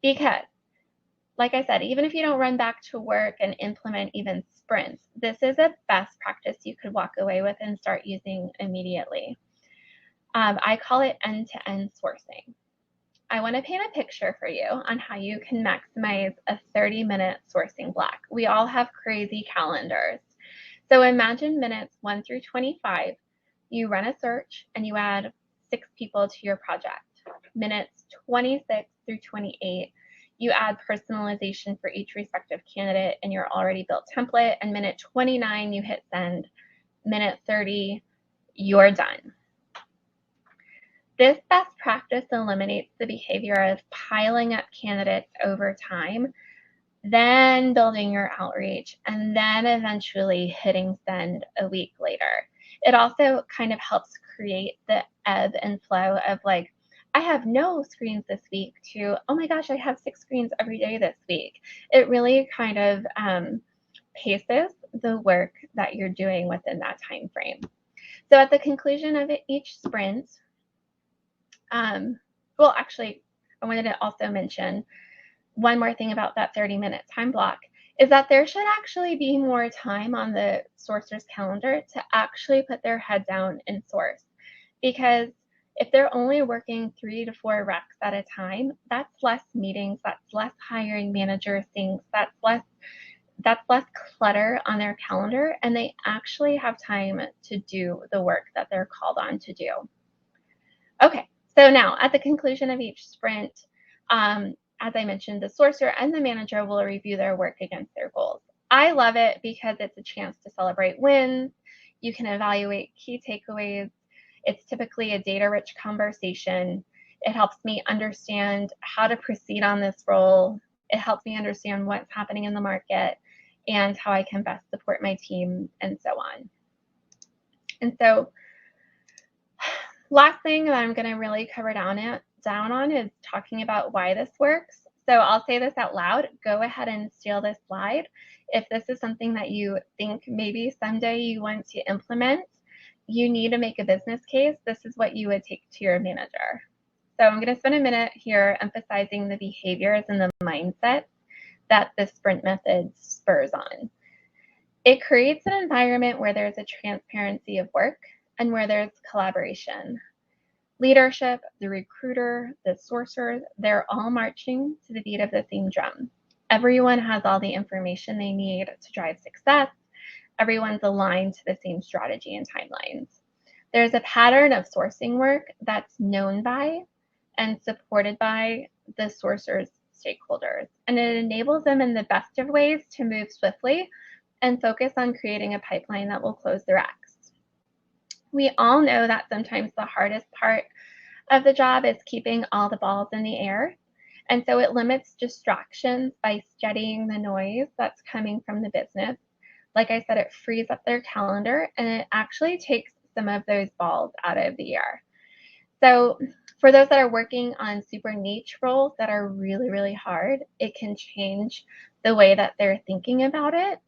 because, like I said, even if you don't run back to work and implement even sprints, this is a best practice you could walk away with and start using immediately. I call it end-to-end sourcing. I want to paint a picture for you on how you can maximize a 30-minute sourcing block. We all have crazy calendars. So imagine minutes 1 through 25, you run a search and you add 6 people to your project. Minutes 26 through 28, you add personalization for each respective candidate in your already built template. And minute 29, you hit send. Minute 30, you're done. This best practice eliminates the behavior of piling up candidates over time, then building your outreach, and then eventually hitting send a week later. It also kind of helps create the ebb and flow of like, I have no screens this week to, oh my gosh, I have 6 screens every day this week. It really kind of paces the work that you're doing within that time frame. So at the conclusion of each sprint, well, actually, I wanted to also mention one more thing about that 30-minute time block is that there should actually be more time on the sourcer's calendar to actually put their head down and source. Because if they're only working 3 to 4 recs at a time, that's less meetings, that's less hiring manager things, that's less clutter on their calendar, and they actually have time to do the work that they're called on to do. Okay. So now at the conclusion of each sprint, as I mentioned, the sourcer and the manager will review their work against their goals. I love it because it's a chance to celebrate wins. You can evaluate key takeaways. It's typically a data-rich conversation. It helps me understand how to proceed on this role. It helps me understand what's happening in the market and how I can best support my team and so on. And so last thing that I'm going to really cover down on is talking about why this works. So I'll say this out loud. Go ahead and steal this slide. If this is something that you think maybe someday you want to implement, you need to make a business case. This is what you would take to your manager. So I'm going to spend a minute here emphasizing the behaviors and the mindset that the sprint method spurs on. It creates an environment where there's a transparency of work and where there's collaboration. Leadership, the recruiter, the sourcer, they're all marching to the beat of the same drum. Everyone has all the information they need to drive success. Everyone's aligned to the same strategy and timelines. There's a pattern of sourcing work that's known by and supported by the sourcer's stakeholders, and it enables them in the best of ways to move swiftly and focus on creating a pipeline that will close the recs. We all know that sometimes the hardest part of the job is keeping all the balls in the air. And so it limits distractions by studying the noise that's coming from the business. Like I said, it frees up their calendar and it actually takes some of those balls out of the air. So for those that are working on super niche roles that are really, really hard, it can change the way that they're thinking about it.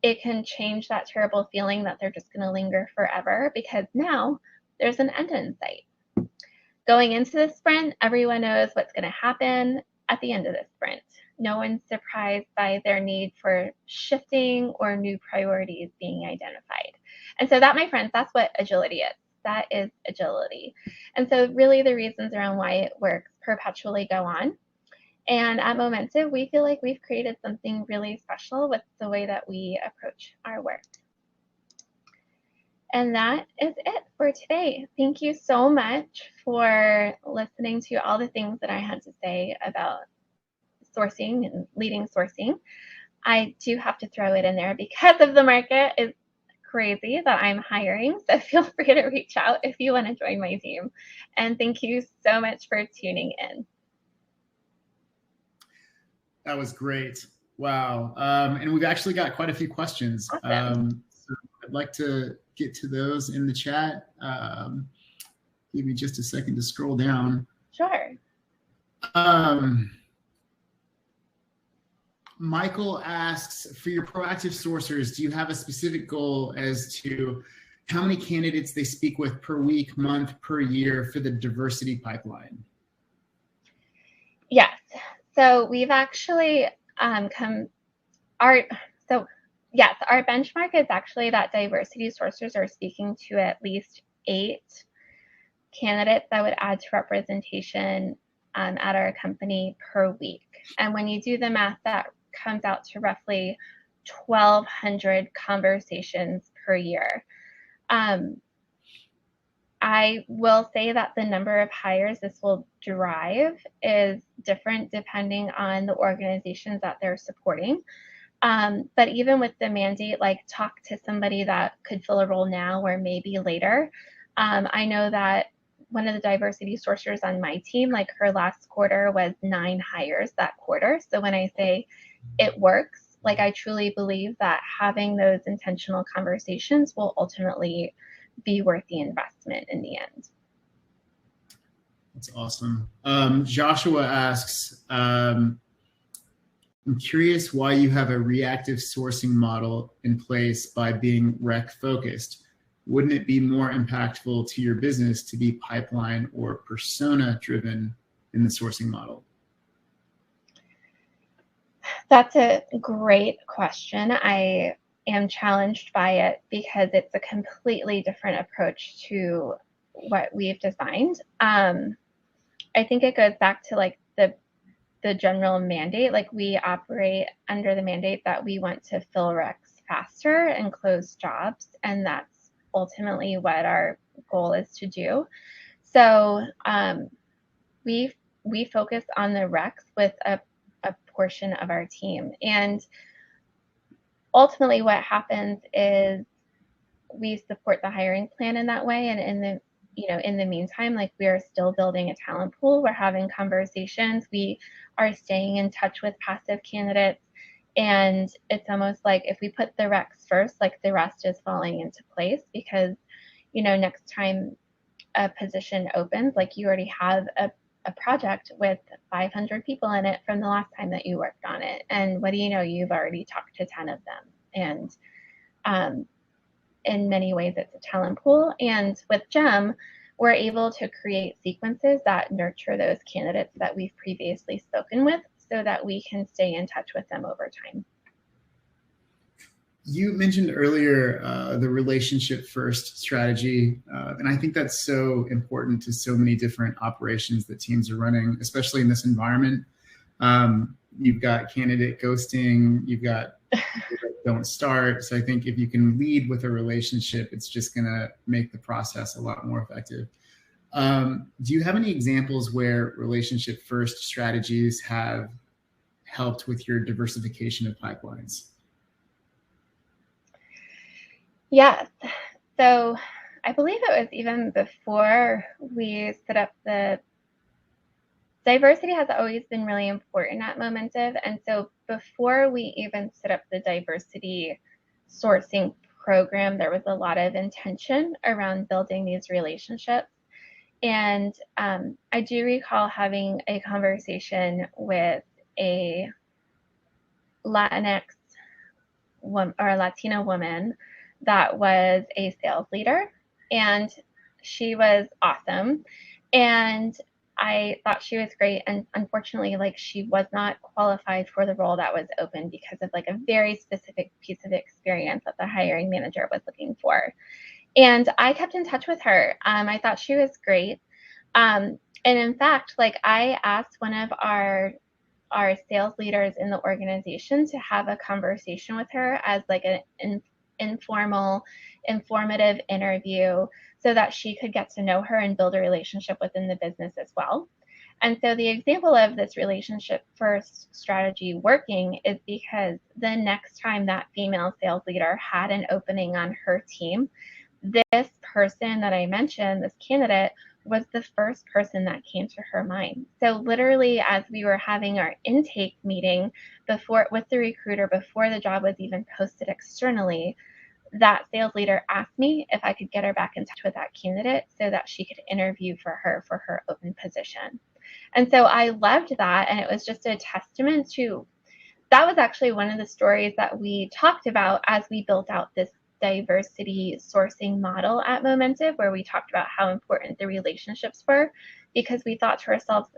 It can change that terrible feeling that they're just going to linger forever, because now there's an end in sight. Going into the sprint, everyone knows what's going to happen at the end of the sprint. No one's surprised by their need for shifting or new priorities being identified. And so that, my friends, that's what agility is. That is agility. And so really the reasons around why it works perpetually go on. And at Momentive, we feel like we've created something really special with the way that we approach our work. And that is it for today. Thank you so much for listening to all the things that I had to say about sourcing and leading sourcing. I do have to throw it in there because of the market is crazy that I'm hiring. So feel free to reach out if you want to join my team. And thank you so much for tuning in. That was great. Wow. And we've actually got quite a few questions. Awesome. So I'd like to get to those in the chat. Give me just a second to scroll down. Sure. Michael asks, for your proactive sourcers, do you have a specific goal as to how many candidates they speak with per week, month, per year for the diversity pipeline? Yes. So we've actually our benchmark is actually that diversity sourcers are speaking to at least 8 candidates that would add to representation at our company per week. And when you do the math, that comes out to roughly 1,200 conversations per year. I will say that the number of hires this will drive is different depending on the organizations that they're supporting. But even with the mandate, like talk to somebody that could fill a role now or maybe later. I know that one of the diversity sourcers on my team, like her last quarter was 9 hires that quarter. So when I say it works, like I truly believe that having those intentional conversations will ultimately be worth the investment in the end. That's awesome. Joshua asks, I'm curious why you have a reactive sourcing model in place by being rec focused. Wouldn't it be more impactful to your business to be pipeline or persona driven in the sourcing model? That's a great question. I am challenged by it because it's a completely different approach to what we've designed. I think it goes back to like the general mandate. Like we operate under the mandate that we want to fill recs faster and close jobs, and that's ultimately what our goal is to do. So we focus on the recs with a portion of our team, and ultimately what happens is we support the hiring plan in that way. And in the meantime, like we are still building a talent pool. We're having conversations. We are staying in touch with passive candidates. And it's almost like if we put the recs first, like the rest is falling into place because, next time a position opens, like you already have a project with 500 people in it from the last time that you worked on it. And what do you know? You've already talked to 10 of them. And in many ways, it's a talent pool. And with GEM, we're able to create sequences that nurture those candidates that we've previously spoken with so that we can stay in touch with them over time. You mentioned earlier the relationship first strategy, and I think that's so important to so many different operations that teams are running, especially in this environment. You've got candidate ghosting, you've got don't start. So I think if you can lead with a relationship, it's just going to make the process a lot more effective. Do you have any examples where relationship first strategies have helped with your diversification of pipelines? Yes. So I believe it was even before we set up the diversity has always been really important at Momentive. And so before we even set up the diversity sourcing program, there was a lot of intention around building these relationships. And I do recall having a conversation with a Latinx woman, or a Latina woman that was a sales leader, and she was awesome. And I thought she was great. And unfortunately, like, she was not qualified for the role that was open because of like a very specific piece of experience that the hiring manager was looking for. And I kept in touch with her. I thought she was great. And in fact, like, I asked one of our sales leaders in the organization to have a conversation with her as like an informal, informative interview so that she could get to know her and build a relationship within the business as well. And so the example of this relationship first strategy working is because the next time that female sales leader had an opening on her team, this person that I mentioned, this candidate, was the first person that came to her mind. So literally, as we were having our intake meeting with the recruiter before the job was even posted externally, that sales leader asked me if I could get her back in touch with that candidate so that she could interview for her open position. And so I loved that, and it was just a testament to, that was actually one of the stories that we talked about as we built out this diversity sourcing model at Momentive, where we talked about how important the relationships were, because we thought to ourselves,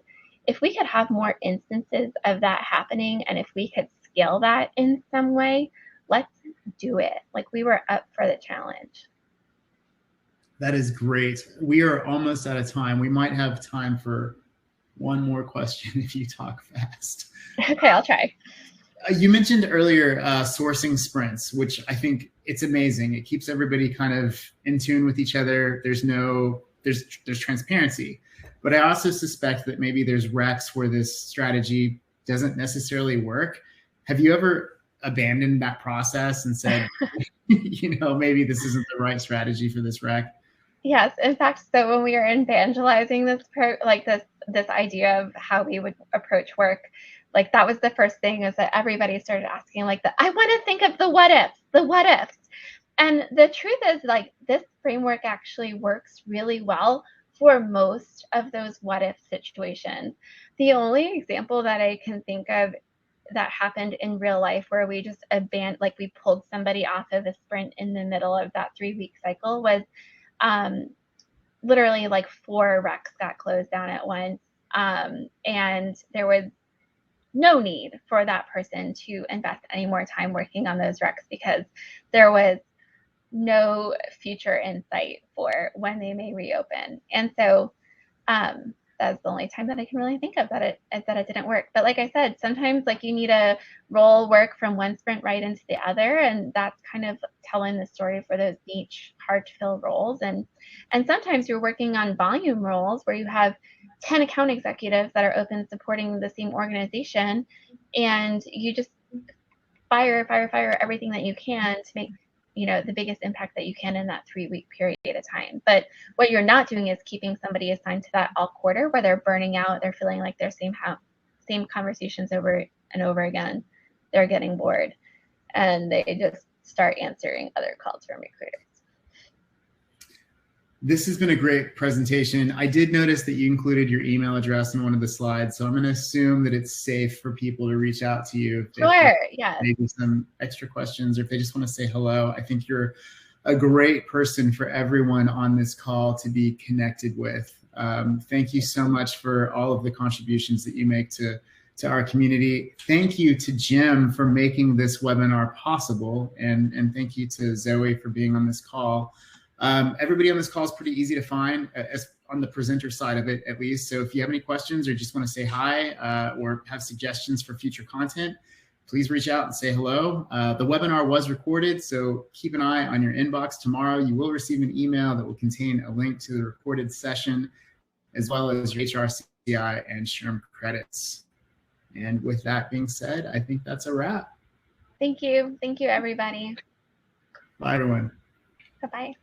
if we could have more instances of that happening, and if we could scale that in some way, let's do it. Like, we were up for the challenge. That is great. We are almost out of time. We might have time for one more question if you talk fast. Okay, I'll try. You mentioned earlier sourcing sprints, which I think it's amazing. It keeps everybody kind of in tune with each other. There's transparency, but I also suspect that maybe there's recs where this strategy doesn't necessarily work. Have you ever abandoned that process and said, maybe this isn't the right strategy for this rec? Yes, in fact, so when we were evangelizing this idea of how we would approach work, like, that was the first thing, is that everybody started asking, like, I want to think of the what ifs. And the truth is, like, this framework actually works really well for most of those what if situations. The only example that I can think of that happened in real life where we just we pulled somebody off of a sprint in the middle of that 3-week cycle was literally like 4 recs got closed down at once. And there was no need for that person to invest any more time working on those recs because there was no future insight for when they may reopen. And so that's the only time that I can really think of that it didn't work. But like I said, sometimes like you need to roll work from one sprint right into the other, and that's kind of telling the story for those niche, hard to fill roles. And sometimes you're working on volume roles where you have 10 account executives that are open supporting the same organization, and you just fire everything that you can to make the biggest impact that you can in that 3-week period of time. But what you're not doing is keeping somebody assigned to that all quarter where they're burning out, they're feeling like they're same conversations over and over again, they're getting bored, and they just start answering other calls from recruiters. This has been a great presentation. I did notice that you included your email address in one of the slides, so I'm going to assume that it's safe for people to reach out to you. Sure, yeah. Maybe some extra questions, or if they just want to say hello. I think you're a great person for everyone on this call to be connected with. Thank you so much for all of the contributions that you make to our community. Thank you to Jim for making this webinar possible, and thank you to Zoe for being on this call. Everybody on this call is pretty easy to find, as on the presenter side of it, at least. So if you have any questions or just want to say hi or have suggestions for future content, please reach out and say hello. The webinar was recorded, so keep an eye on your inbox tomorrow. You will receive an email that will contain a link to the recorded session, as well as your HRCI and SHRM credits. And with that being said, I think that's a wrap. Thank you. Thank you, everybody. Bye, everyone. Bye-bye.